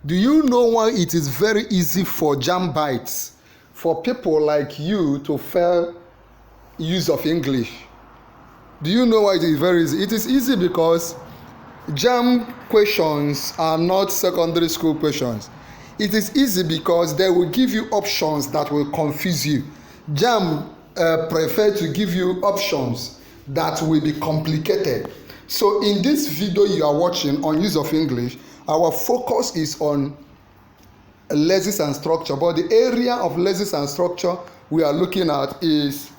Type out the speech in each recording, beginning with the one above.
Do you know why it is very easy for JAMB bites, for people like you to fail use of English? Do you know why it is very easy? It is easy because JAMB questions are not secondary school questions. It is easy because they will give you options that will confuse you. JAMB prefer to give you options that will be complicated. So in this video you are watching on use of English, our focus is on lexis and structure, but the area of lexis and structure we are looking at is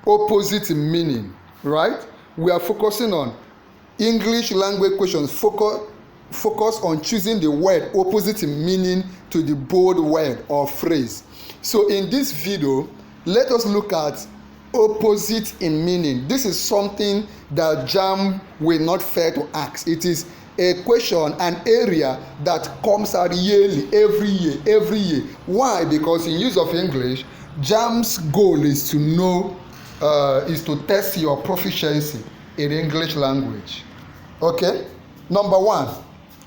opposite in meaning, right? We are focusing on English language questions, focus on choosing the word opposite in meaning to the bold word or phrase. So in this video, let us look at opposite in meaning. This is something that JAMB will not fail to ask. It is a question, an area that comes out yearly, every year. Why? Because in use of English, JAMB's goal is to know, is to test your proficiency in English language. Okay? Number one,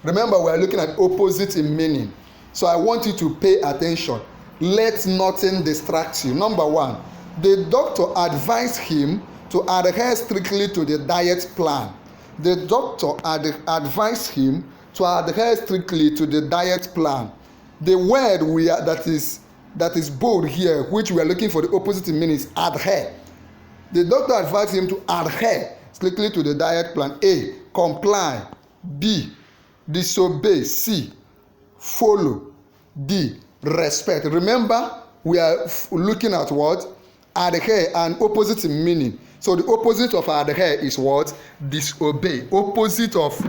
remember we are looking at opposite in meaning. So I want you to pay attention. Let nothing distract you. Number one, the doctor advised him to adhere strictly to the diet plan. The doctor advised him to adhere strictly to the diet plan. The word that is bold here, which we are looking for the opposite in meaning, is adhere. The doctor advised him to adhere strictly to the diet plan. A, comply. B, disobey. C, follow. D, respect. Remember, we are looking at what? Adhere and opposite in meaning. So the opposite of adhere is what? Disobey. Opposite of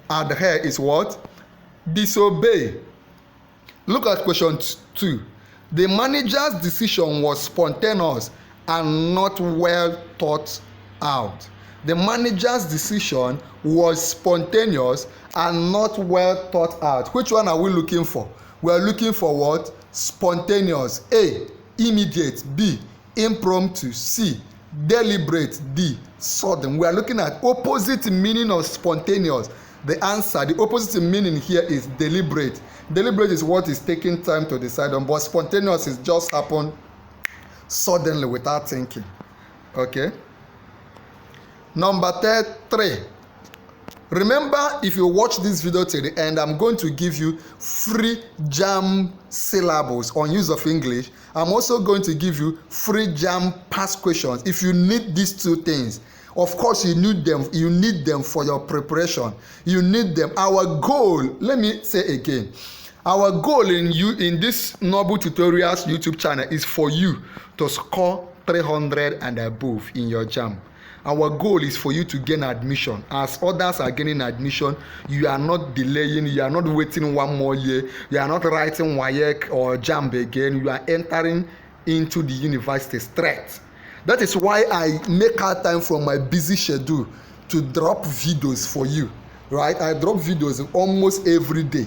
adhere is what? Disobey. Look at question 2. The manager's decision was spontaneous and not well thought out. The manager's decision was spontaneous and not well thought out. Which one are we looking for? We are looking for what? Spontaneous. A, immediate. B, impromptu. C, deliberate. D, sudden. We are looking at opposite meaning of spontaneous. The answer, the opposite meaning here is deliberate. Deliberate is what is taking time to decide on, but spontaneous is just happen suddenly without thinking. Okay? Number 3. Remember, if you watch this video till the end, I'm going to give you free JAMB syllables on use of English. I'm also going to give you free JAMB past questions. If you need these two things, of course you need them. You need them for your preparation. You need them. Our goal, let me say again, our goal in this Noble Tutorials YouTube channel is for you to score 300 and above in your JAMB. Our goal is for you to gain admission. As others are gaining admission, you are not delaying, you are not waiting one more year, you are not writing WAEC or JAMB again, you are entering into the university straight. That is why I make out time from my busy schedule to drop videos for you, right? I drop videos almost every day.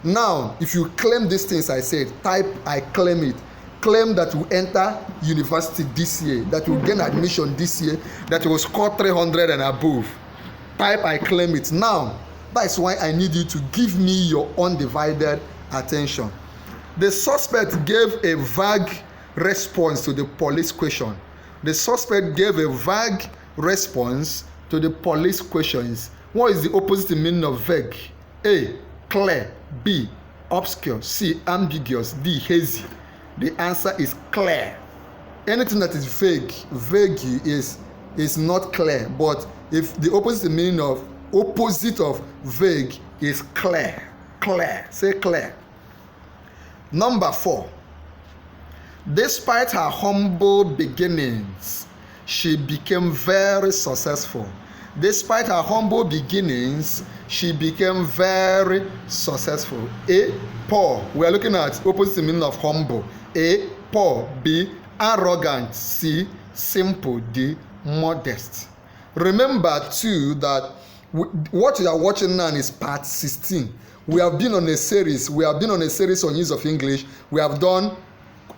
Now, if you claim these things I said, type I claim it. Claim that you enter university this year, that you gain admission this year, that you will score 300 and above. Type I claim it. Now, that's why I need you to give me your undivided attention. The suspect gave a vague response to the police question. The suspect gave a vague response to the police questions. What is the opposite meaning of vague? A, clear. B, obscure. C, ambiguous. D, hazy. The answer is clear. Anything that is vague is not clear. But if the opposite meaning of vague is clear. Clear. Say clear. Number 4. Despite her humble beginnings, she became very successful. Despite her humble beginnings, she became very successful. A, poor. We are looking at opposite meaning of humble. A, poor. B, arrogant. C, simple. D, modest. Remember too that what you are watching now is part 16. We have been on a series. On use of English. We have done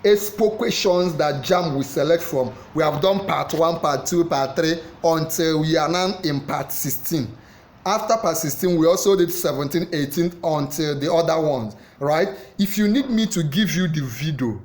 Expo questions that JAMB will select from. We have done part 1, part 2, part 3 until we are now in part 16. After part 16, we also did 17, 18 until the other ones, right? If you need me to give you the video,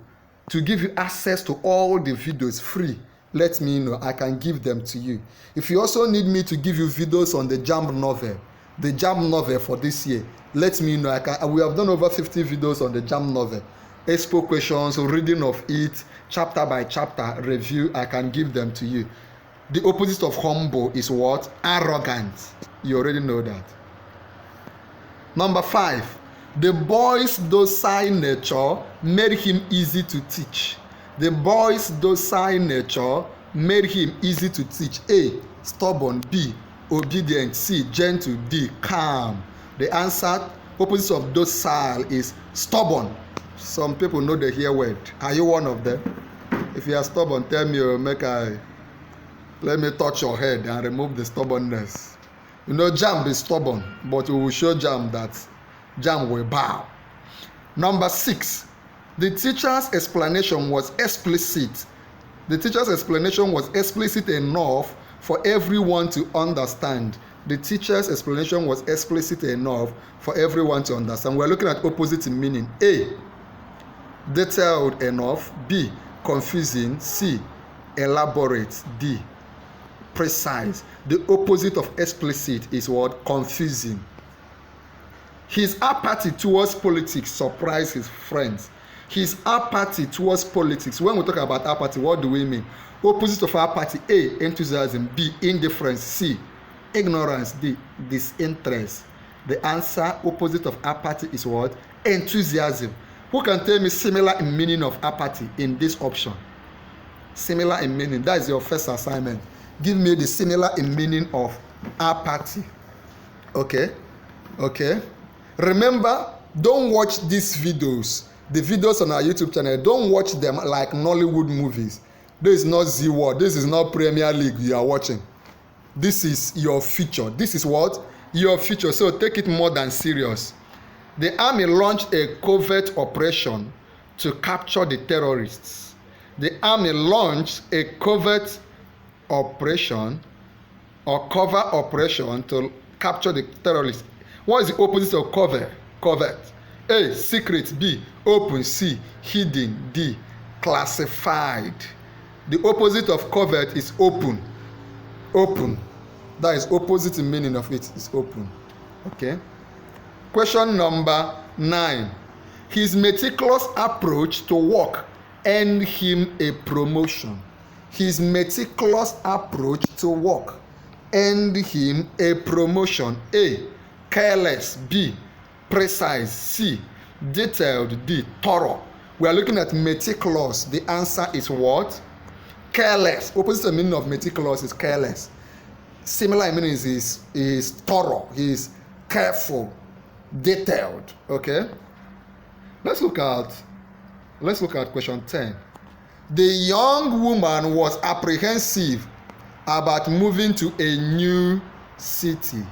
to give you access to all the videos free, let me know. I can give them to you. If you also need me to give you videos on the JAMB novel, the JAMB novel for this year, let me know. We have done over 50 videos on the JAMB novel. Expo Questions, reading of it, chapter by chapter review, I can give them to you. The opposite of humble is what? Arrogant. You already know that. Number 5. The boy's docile nature made him easy to teach. The boy's docile nature made him easy to teach. A. Stubborn. B. Obedient. C. Gentle. D. Calm. The answer, opposite of docile, is stubborn. Some people know the here word. Are you one of them? If you are stubborn, tell me, let me touch your head and remove the stubbornness. You know, JAMB is stubborn, but we will show JAMB that JAMB will bow. Number 6. The teacher's explanation was explicit. The teacher's explanation was explicit enough for everyone to understand. The teacher's explanation was explicit enough for everyone to understand. We're looking at opposite meaning. A. Detailed enough. B. Confusing. C. Elaborate. D. Precise. The opposite of explicit is what? Confusing. His apathy towards politics surprised his friends. His apathy towards politics. When we talk about apathy, what do we mean? Opposite of apathy: A. Enthusiasm. B. Indifference. C. Ignorance. D. Disinterest. The answer, opposite of apathy, is what? Enthusiasm. Who can tell me similar in meaning of apathy in this option? Similar in meaning. That is your first assignment. Give me the similar in meaning of apathy. Okay? Remember, don't watch these videos. The videos on our YouTube channel, don't watch them like Nollywood movies. This is not Z World. This is not Premier League you are watching. This is your future. This is what? Your future. So take it more than serious. The army launched a covert operation to capture the terrorists. The army launched a covert operation or cover operation to capture the terrorists. What is the opposite of covert? Covert. A. Secret. B. Open. C. Hidden. D. Classified. The opposite of covert is open. Open. That is opposite meaning of it is open. Okay. Question number 9. His meticulous approach to work earned him a promotion. His meticulous approach to work earned him a promotion. A. Careless. B. Precise. C. Detailed. D. Thorough. We are looking at meticulous. The answer is what? Careless. Opposite meaning of meticulous is careless. Similar meaning is thorough. He is careful, detailed. Okay. Let's look at question 10. The young woman was apprehensive about moving to a new city.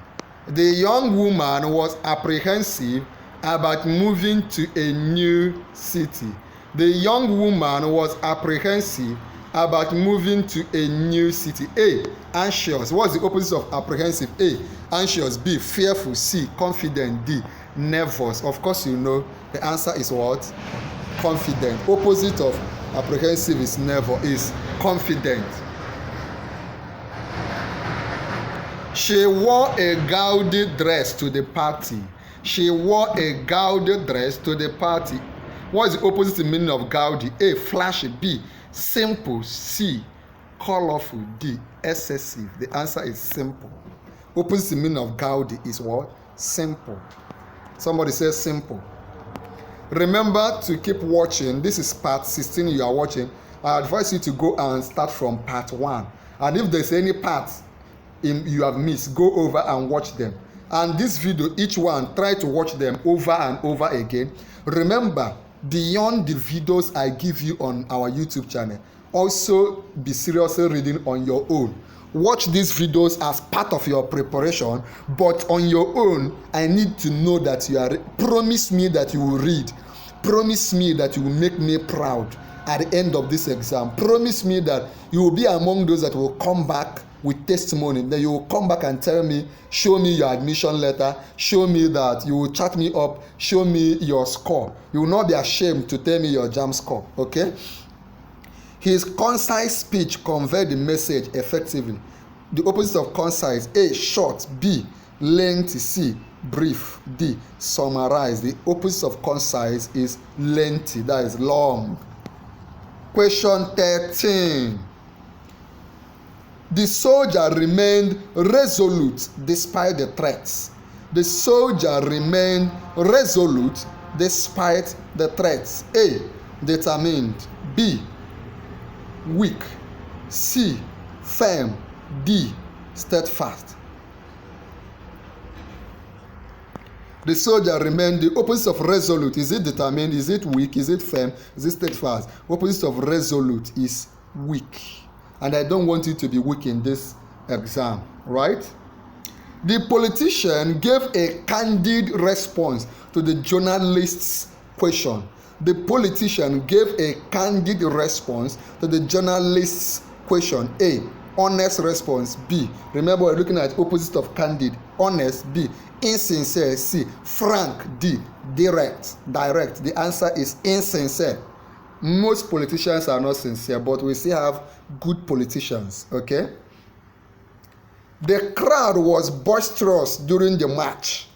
The young woman was apprehensive about moving to a new city. The young woman was apprehensive about moving to a new city. A. Anxious. What's the opposite of apprehensive? A. Anxious. B. Fearful. C. Confident. D. Nervous. Of course you know the answer is what? Confident. Opposite of apprehensive is nervous, is confident. She wore a gaudy dress to the party. She wore a gaudy dress to the party. What is the opposite meaning of gaudy? A. Flashy. B. Simple. C. Colorful. D. Excessive. The answer is simple. Opposite meaning of gaudy is what? Simple. Somebody says simple. Remember to keep watching. This is part 16 you are watching. I advise you to go and start from part 1. And if there's any part you have missed, go over and watch them. And this video, each one, try to watch them over and over again. Remember, beyond the videos I give you on our YouTube channel, also be seriously reading on your own. Watch these videos as part of your preparation, but on your own, I need to know that you are. Promise me that you will read. Promise me that you will make me proud at the end of this exam. Promise me that you will be among those that will come back with testimony. Then you will come back and tell me, show me your admission letter, show me that, you will chat me up, show me your score. You will not be ashamed to tell me your JAMB score, okay? His concise speech conveyed the message effectively. The opposite of concise: A, short; B, lengthy; C, brief; D, summarize. The opposite of concise is lengthy, that is long. Question 13. The soldier remained resolute despite the threats. The soldier remained resolute despite the threats. A, determined; B, weak; C, firm; D, steadfast. The soldier remained. The opposite of resolute, is it determined, is it weak, is it firm, is it steadfast? Opposite of resolute is weak. And I don't want you to be weak in this exam, right? The politician gave a candid response to the journalist's question. The politician gave a candid response to the journalist's question. A, honest response. B, remember we're looking at opposite of candid. Honest. B, insincere. C, frank. D, direct. The answer is insincere. Most politicians are not sincere, but we still have good politicians, okay? The crowd was boisterous during the march.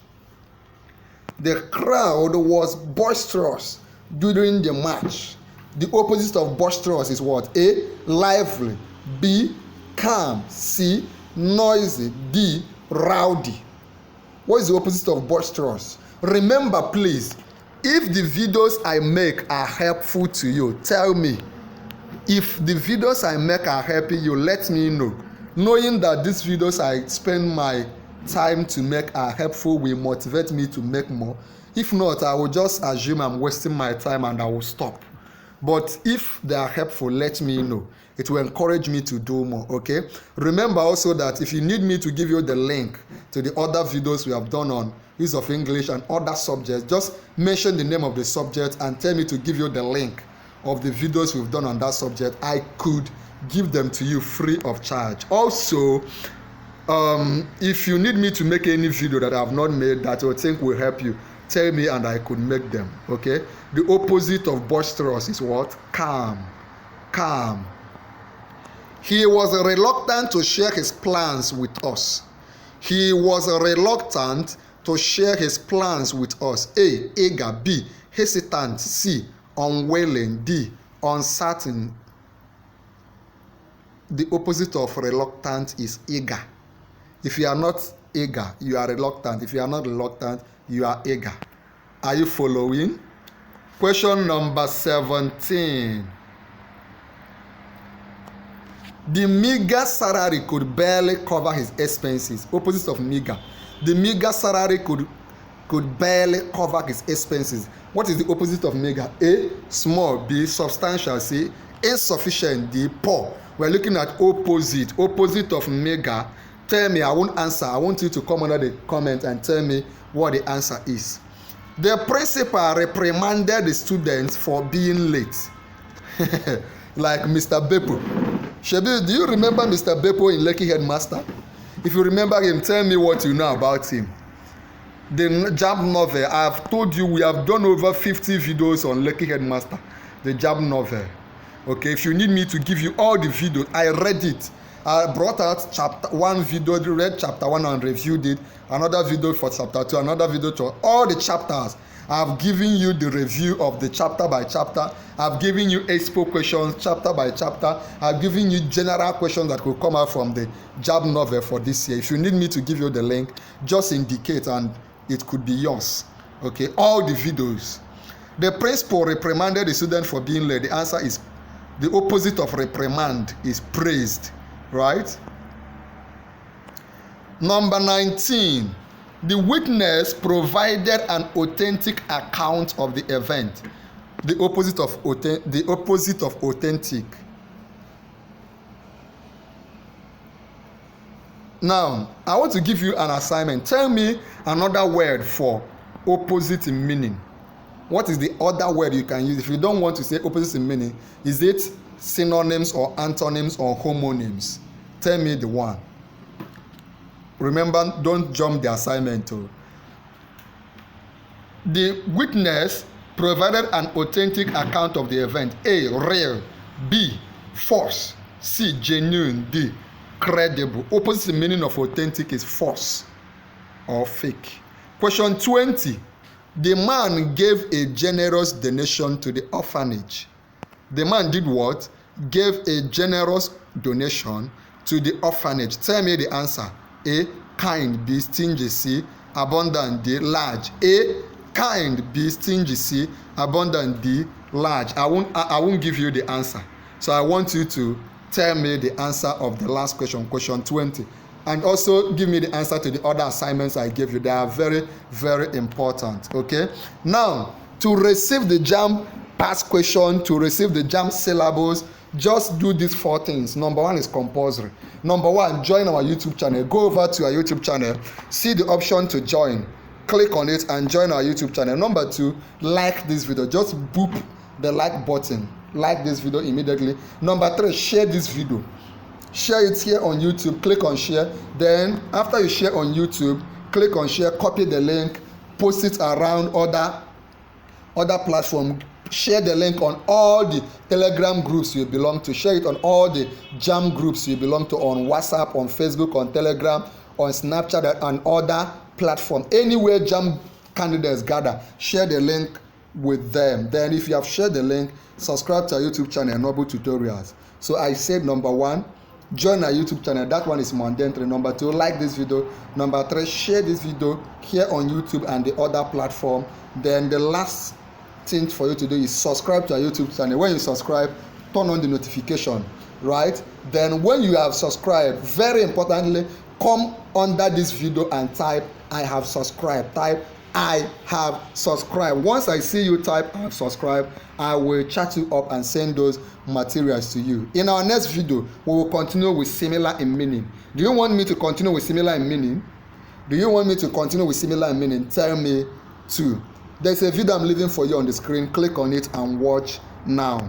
The crowd was boisterous during the march. The opposite of boisterous is what? A, lively; B, calm; C, noisy; D, rowdy. What is the opposite of boisterous? Remember, please, if the videos I make are helpful to you, tell me. If the videos I make are helping you, let me know. Knowing that these videos I spend my time to make are helpful will motivate me to make more. If not, I will just assume I'm wasting my time and I will stop. But if they are helpful, let me know. It will encourage me to do more, okay? Remember also that if you need me to give you the link to the other videos we have done on use of English and other subjects, just mention the name of the subject and tell me to give you the link of the videos we've done on that subject. I could give them to you free of charge. Also, if you need me to make any video that I have not made that you think will help you, tell me and I could make them, okay? The opposite of boisterous is what? Calm. He was reluctant to share his plans with us. He was reluctant to share his plans with us. A, eager; B, hesitant; C, unwilling; D, uncertain. The opposite of reluctant is eager. If you are not eager, you are reluctant. If you are not reluctant, you are eager. Are you following? Question number 17. The meager salary could barely cover his expenses. Opposite of meager. The meager salary could barely cover his expenses. What is the opposite of meager? A, small; B, substantial; C, insufficient; D, poor. We're looking at opposite. Opposite of meager. Tell me, I won't answer. I want you to come under the comment and tell me what the answer is. The principal reprimanded the students for being late. Like Mr. Beppo. Shebi, do you remember Mr. Beppo in Lekki Headmaster? If you remember him, tell me what you know about him. The JAMB novel, I have told you we have done over 50 videos on Lekki Headmaster, the JAMB novel. Okay, if you need me to give you all the videos, I read it. I brought out chapter 1 video, read chapter 1 and reviewed it, another video for chapter 2, another video for all the chapters. I've given you the review of the chapter by chapter. I've given you Expo questions chapter by chapter. I've given you general questions that could come out from the JAMB novel for this year. If you need me to give you the link, just indicate and it could be yours. Okay, all the videos. The principal reprimanded the student for being late. The answer is the opposite of reprimand is praised, right? Number 19. The witness provided an authentic account of the event. The opposite of authentic. Now, I want to give you an assignment. Tell me another word for opposite in meaning. What is the other word you can use? If you don't want to say opposite in meaning, is it synonyms or antonyms or homonyms? Tell me the one. Remember, don't jump the assignment too. The witness provided an authentic account of the event. A, real. B, false. C, genuine. D, credible. Opposite meaning of authentic is false or fake. Question 20. The man gave a generous donation to the orphanage. The man did what? Gave a generous donation to the orphanage. Tell me the answer. A, kind. B, stingy. C, abundant. D, large. A, kind. B, stingy. C, abundant. D, large. I won't give you the answer. So I want you to tell me the answer of the last question, question 20. And also give me the answer to the other assignments I gave you. They are very, very important. Okay? Now, to receive the JAMB past question, to receive the JAMB syllabus, just do these 4 things. Number 1 is compulsory. Number 1, join our YouTube channel. Go over to our YouTube channel, see the option to join. Click on it and join our YouTube channel. Number 2, like this video. Just boop the like button. Like this video immediately. Number 3, share this video. Share it here on YouTube. Click on share. Then after you share on YouTube, click on share, copy the link, post it around other platforms. Share the link on all the Telegram groups you belong to. Share it on all the JAMB groups you belong to, on WhatsApp, on Facebook, on Telegram, on Snapchat, and other platforms. Anywhere JAMB candidates gather, share the link with them. Then if you have shared the link, subscribe to our YouTube channel, Noble Tutorials. So I said number 1, join our YouTube channel. That one is mandatory. Number 2, like this video. Number 3, share this video here on YouTube and the other platform. Then the last thing for you to do is subscribe to our YouTube channel. When you subscribe, turn on the notification, right? Then when you have subscribed, very importantly, come under this video and type I have subscribed. Type I have subscribed. Once I see you type I have subscribed, I will chat you up and send those materials to you. In our next video, we will continue with similar in meaning. Do you want me to continue with similar in meaning? Do you want me to continue with similar in meaning? Tell me too. There's a video I'm leaving for you on the screen. Click on it and watch now.